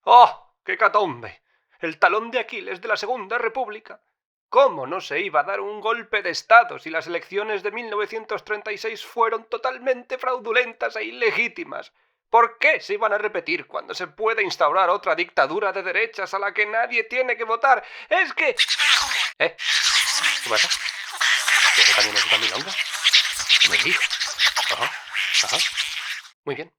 ¡Oh, qué hecatombe! El talón de Aquiles de la Segunda República. ¿Cómo no se iba a dar un golpe de Estado si las elecciones de 1936 fueron totalmente fraudulentas e ilegítimas? ¿Por qué se iban a repetir cuando se puede instaurar otra dictadura de derechas a la que nadie tiene que votar? Es que... ¿Qué pasa? ¿Eso también es una milonga? Me lío. Ajá. Muy bien.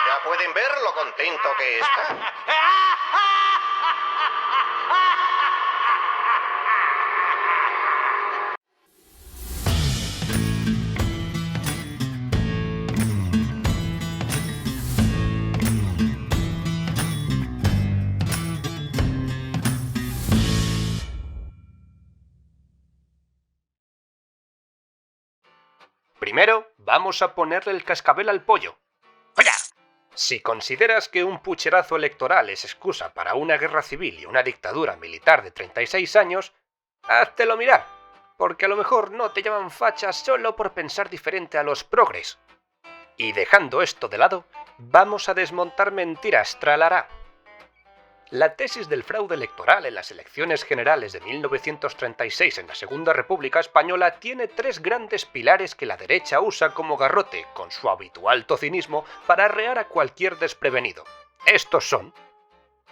Ya pueden ver lo contento que está. Primero, vamos a ponerle el cascabel al pollo. ¡Oye! Si consideras que un pucherazo electoral es excusa para una guerra civil y una dictadura militar de 36 años, háztelo mirar, porque a lo mejor no te llaman fachas solo por pensar diferente a los progres. Y dejando esto de lado, vamos a desmontar mentiras, tralará. La tesis del fraude electoral en las elecciones generales de 1936 en la Segunda República Española tiene tres grandes pilares que la derecha usa como garrote, con su habitual tocinismo, para arrear a cualquier desprevenido. Estos son: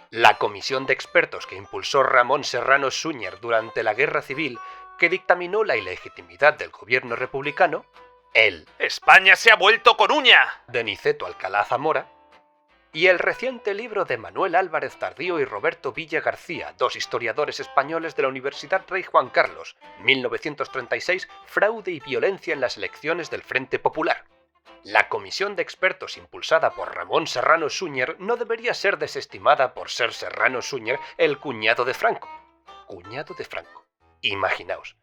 la comisión de expertos que impulsó Ramón Serrano Súñer durante la Guerra Civil, que dictaminó la ilegitimidad del gobierno republicano; el ¡España se ha vuelto con uña! de Niceto Alcalá Zamora; y el reciente libro de Manuel Álvarez Tardío y Roberto Villa García, dos historiadores españoles de la Universidad Rey Juan Carlos, 1936, Fraude y violencia en las elecciones del Frente Popular. La comisión de expertos impulsada por Ramón Serrano Súñer no debería ser desestimada por ser Serrano Súñer el cuñado de Franco. Cuñado de Franco. Imaginaos.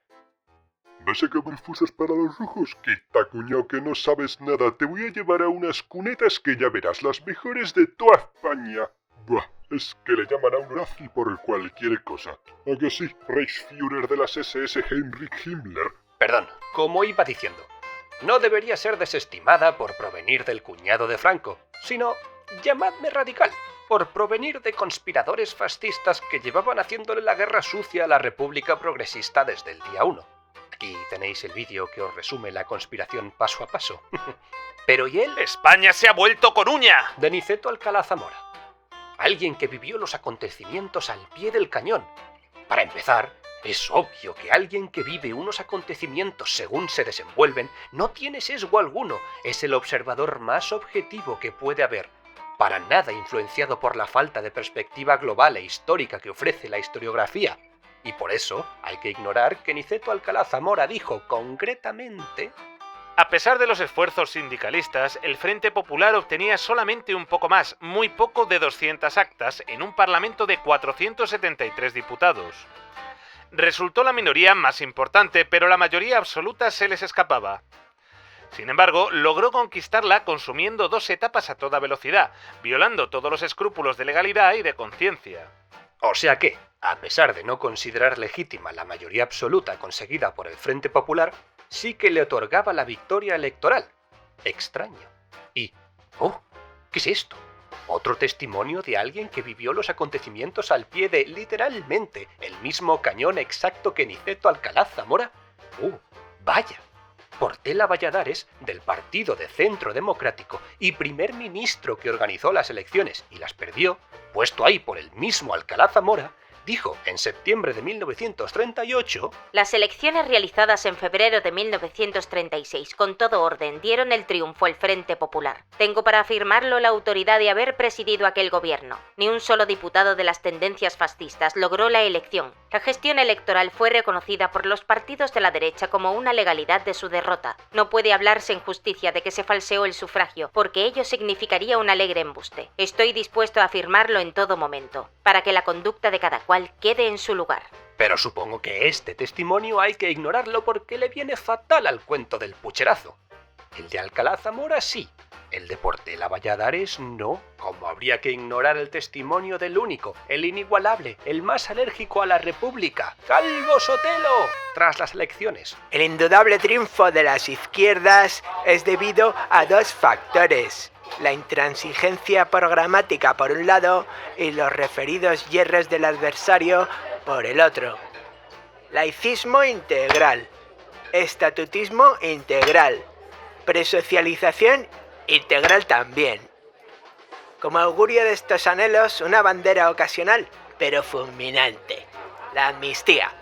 ¿Vas a comer fusas para los rojos? Quita, cuñao, que no sabes nada. Te voy a llevar a unas cunetas que ya verás, las mejores de toda España. Buah, es que le llaman a un nazi por cualquier cosa. ¿A que sí, Reichsführer de las SS Heinrich Himmler? Perdón, como iba diciendo, no debería ser desestimada por provenir del cuñado de Franco, sino, llamadme radical, por provenir de conspiradores fascistas que llevaban haciéndole la guerra sucia a la República Progresista desde el día 1. Aquí tenéis el vídeo que os resume la conspiración paso a paso. Pero ¿y él? ¡España se ha vuelto con uña! De Niceto Alcalá Zamora. Alguien que vivió los acontecimientos al pie del cañón. Para empezar, es obvio que alguien que vive unos acontecimientos según se desenvuelven no tiene sesgo alguno, es el observador más objetivo que puede haber, para nada influenciado por la falta de perspectiva global e histórica que ofrece la historiografía. Y por eso hay que ignorar que Niceto Alcalá Zamora dijo concretamente: a pesar de los esfuerzos sindicalistas, el Frente Popular obtenía solamente un poco más, muy poco de 200 actas en un parlamento de 473 diputados. Resultó la minoría más importante, pero la mayoría absoluta se les escapaba. Sin embargo, logró conquistarla consumiendo 2 etapas a toda velocidad, violando todos los escrúpulos de legalidad y de conciencia. O sea que, a pesar de no considerar legítima la mayoría absoluta conseguida por el Frente Popular, sí que le otorgaba la victoria electoral. Extraño. Y, ¿qué es esto? ¿Otro testimonio de alguien que vivió los acontecimientos al pie de, literalmente, el mismo cañón exacto que Niceto Alcalá Zamora? Vaya. Portela Valladares, del Partido de Centro Democrático y primer ministro que organizó las elecciones y las perdió, puesto ahí por el mismo Alcalá Zamora, dijo en septiembre de 1938: las elecciones realizadas en febrero de 1936 con todo orden dieron el triunfo al Frente Popular. Tengo para afirmarlo la autoridad de haber presidido aquel gobierno. Ni un solo diputado de las tendencias fascistas logró la elección. La gestión electoral fue reconocida por los partidos de la derecha como una legalidad de su derrota. No puede hablarse en justicia de que se falseó el sufragio, porque ello significaría un alegre embuste. Estoy dispuesto a afirmarlo en todo momento, para que la conducta de cada cual quede en su lugar. Pero supongo que este testimonio hay que ignorarlo porque le viene fatal al cuento del pucherazo. El de Alcalá Zamora sí. El deporte, la Valladares, no. ¿Cómo habría que ignorar el testimonio del único, el inigualable, el más alérgico a la República, Calvo Sotelo, tras las elecciones? El indudable triunfo de las izquierdas es debido a dos factores: la intransigencia programática por un lado y los referidos hierros del adversario por el otro. Laicismo integral, estatutismo integral, presocialización integral también. Como augurio de estos anhelos, una bandera ocasional, pero fulminante: la amnistía.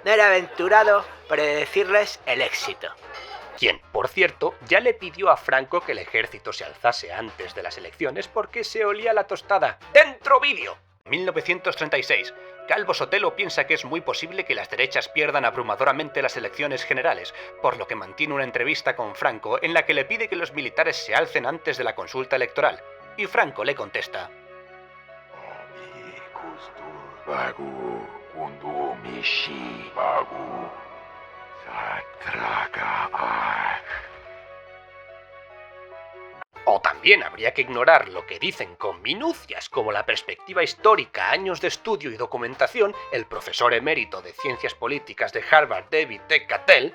No era aventurado predecirles el éxito. Quien, por cierto, ya le pidió a Franco que el ejército se alzase antes de las elecciones porque se olía la tostada. ¡Dentro vídeo! 1936. Calvo Sotelo piensa que es muy posible que las derechas pierdan abrumadoramente las elecciones generales, por lo que mantiene una entrevista con Franco en la que le pide que los militares se alcen antes de la consulta electoral. Y Franco le contesta: O también habría que ignorar lo que dicen con minucias como la perspectiva histórica, años de estudio y documentación, el profesor emérito de Ciencias Políticas de Harvard, David T. Cattell.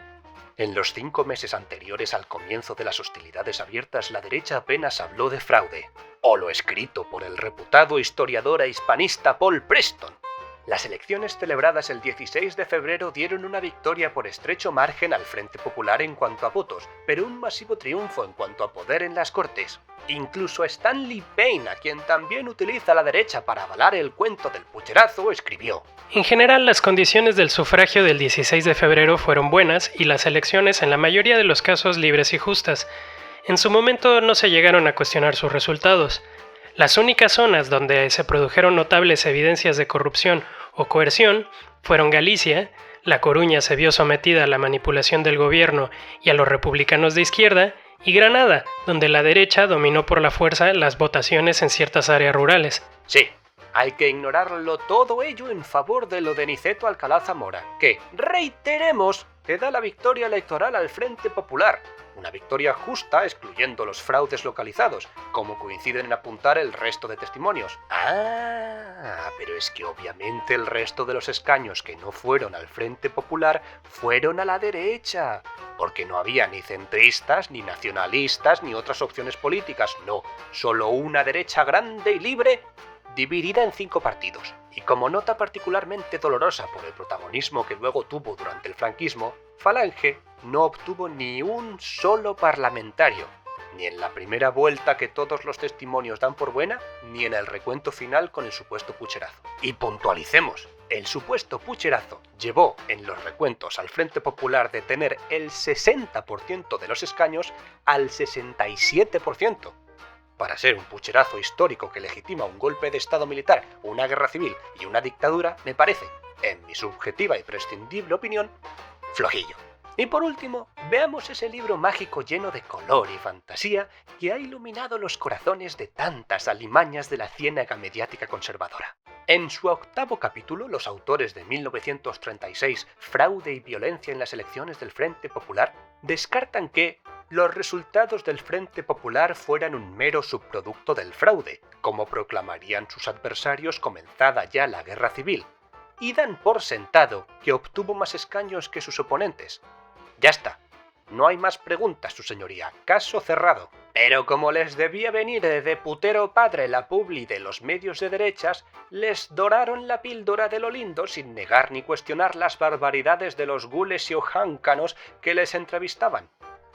En los 5 meses anteriores al comienzo de las hostilidades abiertas, la derecha apenas habló de fraude. O lo escrito por el reputado historiador e hispanista Paul Preston. Las elecciones celebradas el 16 de febrero dieron una victoria por estrecho margen al Frente Popular en cuanto a votos, pero un masivo triunfo en cuanto a poder en las Cortes. Incluso Stanley Payne, a quien también utiliza la derecha para avalar el cuento del pucherazo, escribió: En general, las condiciones del sufragio del 16 de febrero fueron buenas y las elecciones en la mayoría de los casos libres y justas. En su momento no se llegaron a cuestionar sus resultados. Las únicas zonas donde se produjeron notables evidencias de corrupción o coerción fueron Galicia, La Coruña se vio sometida a la manipulación del gobierno y a los republicanos de izquierda, y Granada, donde la derecha dominó por la fuerza las votaciones en ciertas áreas rurales. Sí, hay que ignorarlo todo ello en favor de lo de Niceto Alcalá Zamora, que, reiteremos, que da la victoria electoral al Frente Popular. Una victoria justa, excluyendo los fraudes localizados, como coinciden en apuntar el resto de testimonios. Pero es que obviamente el resto de los escaños que no fueron al Frente Popular fueron a la derecha, porque no había ni centristas, ni nacionalistas, ni otras opciones políticas, no, solo una derecha grande y libre, dividida en 5 partidos. Y como nota particularmente dolorosa por el protagonismo que luego tuvo durante el franquismo, Falange no obtuvo ni un solo parlamentario, ni en la primera vuelta que todos los testimonios dan por buena, ni en el recuento final con el supuesto pucherazo. Y puntualicemos, el supuesto pucherazo llevó en los recuentos al Frente Popular de tener el 60% de los escaños al 67%. Para ser un pucherazo histórico que legitima un golpe de estado militar, una guerra civil y una dictadura, me parece, en mi subjetiva y prescindible opinión, flojillo. Y por último, veamos ese libro mágico lleno de color y fantasía que ha iluminado los corazones de tantas alimañas de la ciénaga mediática conservadora. En su 8º capítulo, los autores de 1936, Fraude y violencia en las elecciones del Frente Popular, descartan que los resultados del Frente Popular fueran un mero subproducto del fraude, como proclamarían sus adversarios comenzada ya la guerra civil, y dan por sentado que obtuvo más escaños que sus oponentes. Ya está, no hay más preguntas, su señoría, caso cerrado. Pero como les debía venir de putero padre la publi de los medios de derechas, les doraron la píldora de lo lindo sin negar ni cuestionar las barbaridades de los gules y ojáncanos que les entrevistaban.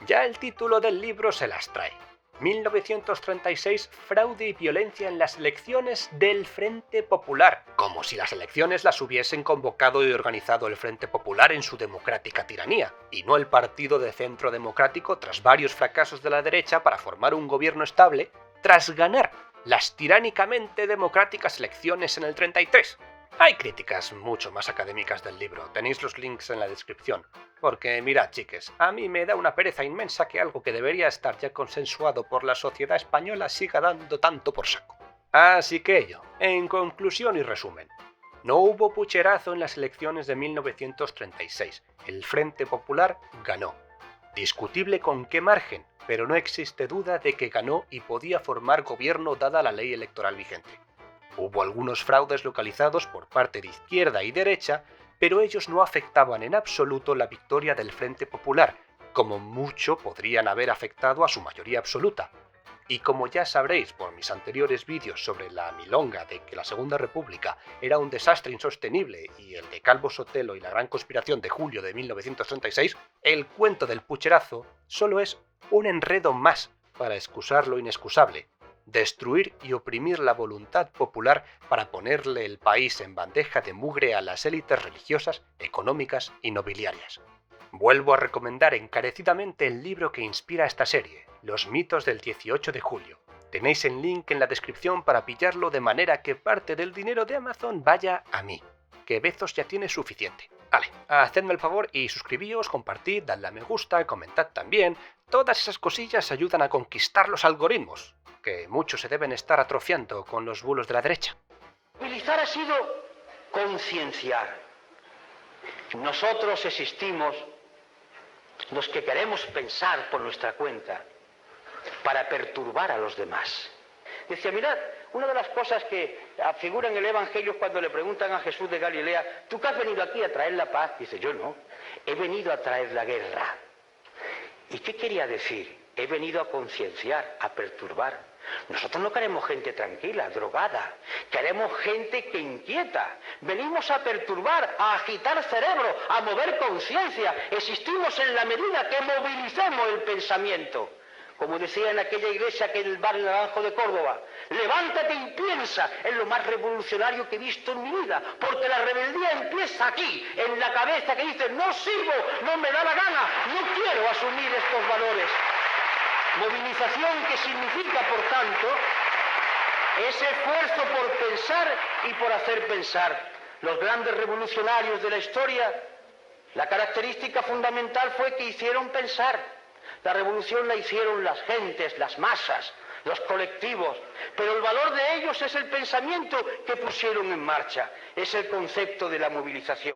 Ya el título del libro se las trae. 1936, fraude y violencia en las elecciones del Frente Popular. Como si las elecciones las hubiesen convocado y organizado el Frente Popular en su democrática tiranía, y no el Partido de Centro Democrático tras varios fracasos de la derecha para formar un gobierno estable, tras ganar las tiránicamente democráticas elecciones en el 33. Hay críticas mucho más académicas del libro, tenéis los links en la descripción. Porque mirad, chiques, a mí me da una pereza inmensa que algo que debería estar ya consensuado por la sociedad española siga dando tanto por saco. Así que ello, en conclusión y resumen, no hubo pucherazo en las elecciones de 1936, el Frente Popular ganó. Discutible con qué margen, pero no existe duda de que ganó y podía formar gobierno dada la ley electoral vigente. Hubo algunos fraudes localizados por parte de izquierda y derecha, pero ellos no afectaban en absoluto la victoria del Frente Popular, como mucho podrían haber afectado a su mayoría absoluta. Y como ya sabréis por mis anteriores vídeos sobre la milonga de que la Segunda República era un desastre insostenible y el de Calvo Sotelo y la gran conspiración de julio de 1936, el cuento del pucherazo solo es un enredo más para excusar lo inexcusable, destruir y oprimir la voluntad popular para ponerle el país en bandeja de mugre a las élites religiosas, económicas y nobiliarias. Vuelvo a recomendar encarecidamente el libro que inspira esta serie, Los mitos del 18 de julio. Tenéis el link en la descripción para pillarlo de manera que parte del dinero de Amazon vaya a mí, que Bezos ya tiene suficiente. Vale, hacedme el favor y suscribíos, compartid, dadle a me gusta, comentad también. Todas esas cosillas ayudan a conquistar los algoritmos, que muchos se deben estar atrofiando con los bulos de la derecha. Movilizar ha sido concienciar. Nosotros existimos, los que queremos pensar por nuestra cuenta, para perturbar a los demás. Decía, mirad, una de las cosas que figura en el Evangelio cuando le preguntan a Jesús de Galilea, ¿tú qué has venido aquí a traer la paz? Dice, yo no, he venido a traer la guerra. ¿Y qué quería decir? He venido a concienciar, a perturbar. Nosotros no queremos gente tranquila, drogada, queremos gente que inquieta. Venimos a perturbar, a agitar cerebro, a mover conciencia. Existimos en la medida que movilicemos el pensamiento. Como decía en aquella iglesia que en el barrio Naranjo de Córdoba, levántate y piensa, es lo más revolucionario que he visto en mi vida, porque la rebeldía empieza aquí, en la cabeza que dice, no sirvo, no me da la gana, no quiero asumir estos valores. Movilización que significa, por tanto, ese esfuerzo por pensar y por hacer pensar. Los grandes revolucionarios de la historia, la característica fundamental fue que hicieron pensar. La revolución la hicieron las gentes, las masas, los colectivos, pero el valor de ellos es el pensamiento que pusieron en marcha, es el concepto de la movilización.